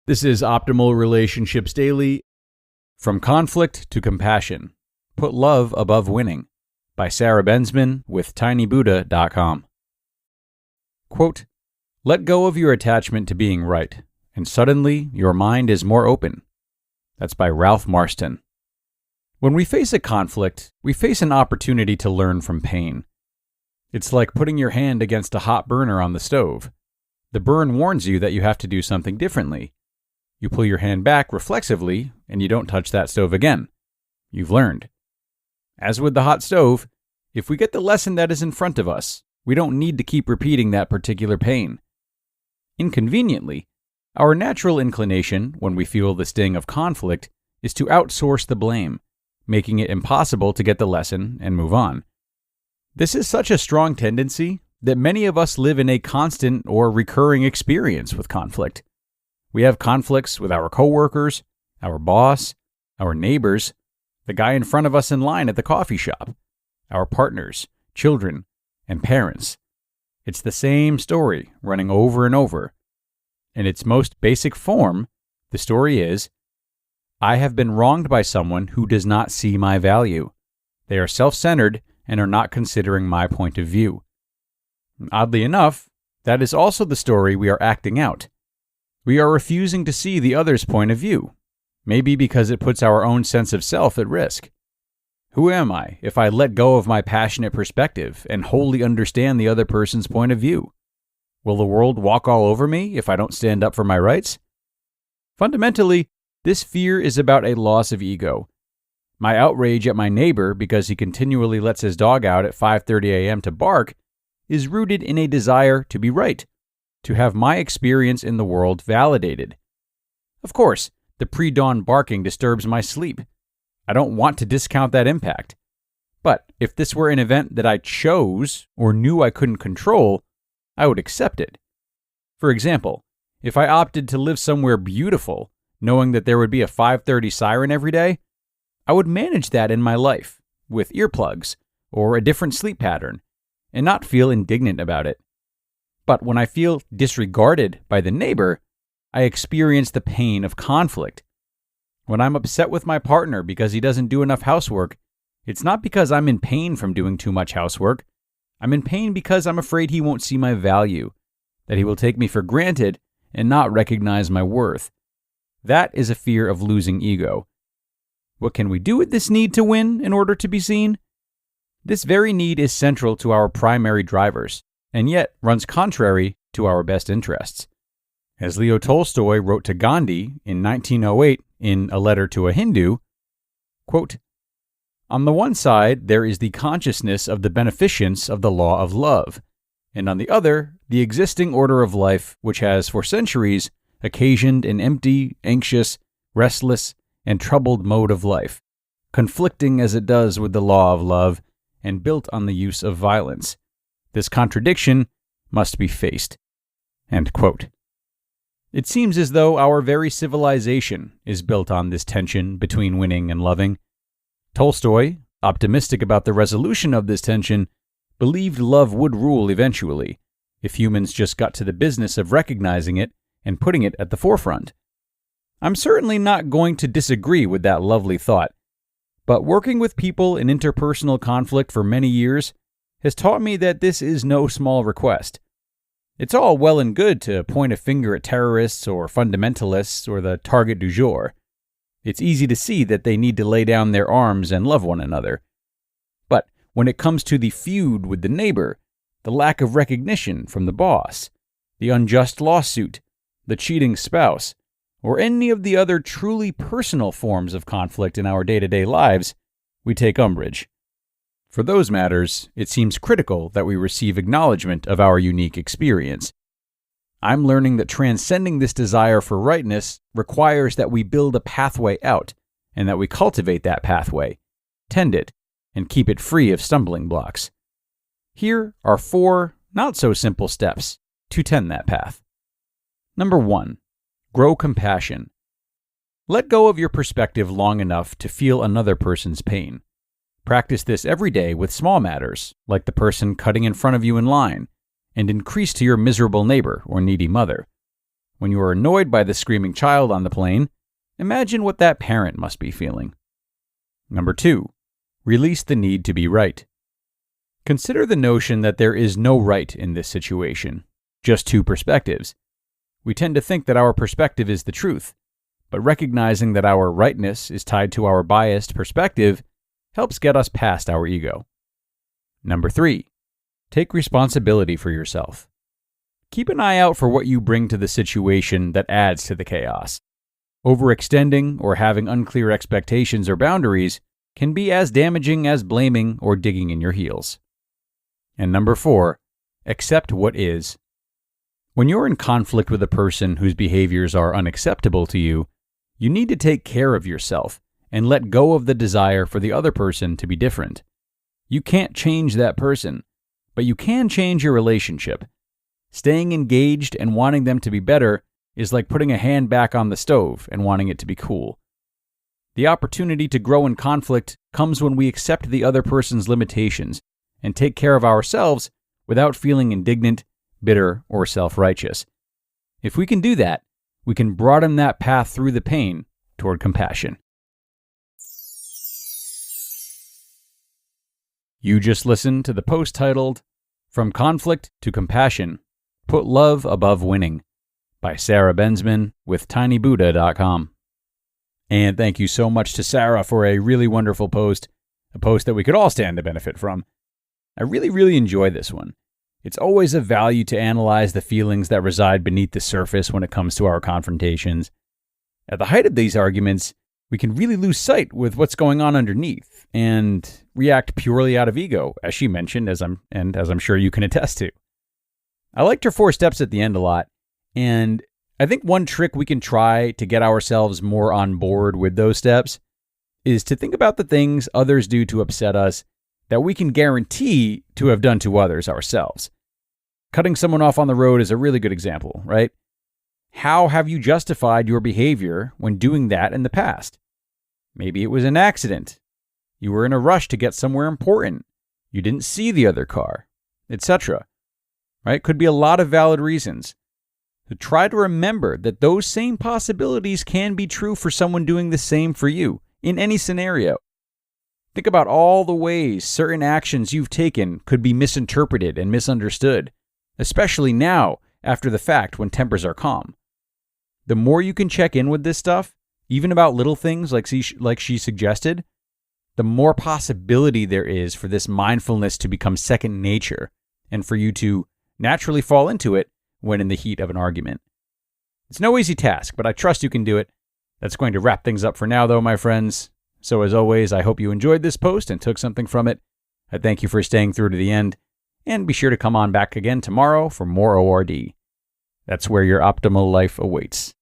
This is Optimal Relationships Daily. From Conflict to Compassion. Put Love Above Winning. By Sara Bensman with tinybuddha.com. Quote, "Let go of your attachment to being right, and suddenly your mind is more open." That's by Ralph Marston. When we face a conflict, we face an opportunity to learn from pain. It's like putting your hand against a hot burner on the stove. The burn warns you that you have to do something differently. You pull your hand back reflexively, and you don't touch that stove again. You've learned. As with the hot stove, if we get the lesson that is in front of us, we don't need to keep repeating that particular pain. Inconveniently, our natural inclination, when we feel the sting of conflict, is to outsource the blame, making it impossible to get the lesson and move on. This is such a strong tendency that many of us live in a constant or recurring experience with conflict. We have conflicts with our coworkers, our boss, our neighbors, the guy in front of us in line at the coffee shop, our partners, children, and parents. It's the same story running over and over. In its most basic form, the story is, I have been wronged by someone who does not see my value. They are self-centered and are not considering my point of view. Oddly enough, that is also the story we are acting out. We are refusing to see the other's point of view, maybe because it puts our own sense of self at risk. Who am I if I let go of my passionate perspective and wholly understand the other person's point of view? Will the world walk all over me if I don't stand up for my rights? Fundamentally, this fear is about a loss of ego. My outrage at my neighbor because he continually lets his dog out at 5:30 a.m. to bark is rooted in a desire to be right, to have my experience in the world validated. Of course, the pre-dawn barking disturbs my sleep. I don't want to discount that impact. But if this were an event that I chose or knew I couldn't control, I would accept it. For example, if I opted to live somewhere beautiful, knowing that there would be a 5:30 siren every day, I would manage that in my life with earplugs or a different sleep pattern and not feel indignant about it. But when I feel disregarded by the neighbor, I experience the pain of conflict. When I'm upset with my partner because he doesn't do enough housework, it's not because I'm in pain from doing too much housework. I'm in pain because I'm afraid he won't see my value, that he will take me for granted and not recognize my worth. That is a fear of losing ego. What can we do with this need to win in order to be seen? This very need is central to our primary drivers, and yet runs contrary to our best interests. As Leo Tolstoy wrote to Gandhi in 1908 in A Letter to a Hindu, quote, "On the one side, there is the consciousness of the beneficence of the law of love, and on the other, the existing order of life which has for centuries occasioned an empty, anxious, restless, and troubled mode of life, conflicting as it does with the law of love and built on the use of violence. This contradiction must be faced." End quote. It seems as though our very civilization is built on this tension between winning and loving. Tolstoy, optimistic about the resolution of this tension, believed love would rule eventually, if humans just got to the business of recognizing it and putting it at the forefront. I'm certainly not going to disagree with that lovely thought, but working with people in interpersonal conflict for many years has taught me that this is no small request. It's all well and good to point a finger at terrorists or fundamentalists or the target du jour. It's easy to see that they need to lay down their arms and love one another. But when it comes to the feud with the neighbor, the lack of recognition from the boss, the unjust lawsuit, the cheating spouse, or any of the other truly personal forms of conflict in our day-to-day lives, we take umbrage. For those matters, it seems critical that we receive acknowledgement of our unique experience. I'm learning that transcending this desire for rightness requires that we build a pathway out, and that we cultivate that pathway, tend it, and keep it free of stumbling blocks. Here are 4 not-so-simple steps to tend that path. Number 1. Grow compassion. Let go of your perspective long enough to feel another person's pain. Practice this every day with small matters, like the person cutting in front of you in line, and increase to your miserable neighbor or needy mother. When you are annoyed by the screaming child on the plane, imagine what that parent must be feeling. Number 2, release the need to be right. Consider the notion that there is no right in this situation, just two perspectives. We tend to think that our perspective is the truth, but recognizing that our rightness is tied to our biased perspective helps get us past our ego. Number 3, take responsibility for yourself. Keep an eye out for what you bring to the situation that adds to the chaos. Overextending or having unclear expectations or boundaries can be as damaging as blaming or digging in your heels. And number 4, accept what is. When you're in conflict with a person whose behaviors are unacceptable to you, you need to take care of yourself and let go of the desire for the other person to be different. You can't change that person, but you can change your relationship. Staying engaged and wanting them to be better is like putting a hand back on the stove and wanting it to be cool. The opportunity to grow in conflict comes when we accept the other person's limitations and take care of ourselves without feeling indignant, bitter, or self-righteous. If we can do that, we can broaden that path through the pain toward compassion. You just listened to the post titled, From Conflict to Compassion, Put Love Above Winning, by Sara Bensman with tinybuddha.com. And thank you so much to Sara for a really wonderful post, a post that we could all stand to benefit from. I really enjoy this one. It's always of value to analyze the feelings that reside beneath the surface when it comes to our confrontations. At the height of these arguments, we can really lose sight with what's going on underneath and react purely out of ego, as she mentioned, as I'm sure you can attest to. I liked her 4 steps at the end a lot, and I think one trick we can try to get ourselves more on board with those steps is to think about the things others do to upset us that we can guarantee to have done to others ourselves. Cutting someone off on the road is a really good example, right? How have you justified your behavior when doing that in the past? Maybe it was an accident. You were in a rush to get somewhere important. You didn't see the other car, etc. Right? Could be a lot of valid reasons. So try to remember that those same possibilities can be true for someone doing the same for you in any scenario. Think about all the ways certain actions you've taken could be misinterpreted and misunderstood, especially now after the fact when tempers are calm. The more you can check in with this stuff, even about little things like she suggested, the more possibility there is for this mindfulness to become second nature and for you to naturally fall into it when in the heat of an argument. It's no easy task, but I trust you can do it. That's going to wrap things up for now, though, my friends. So as always, I hope you enjoyed this post and took something from it. I thank you for staying through to the end, and be sure to come on back again tomorrow for more ORD. That's where your optimal life awaits.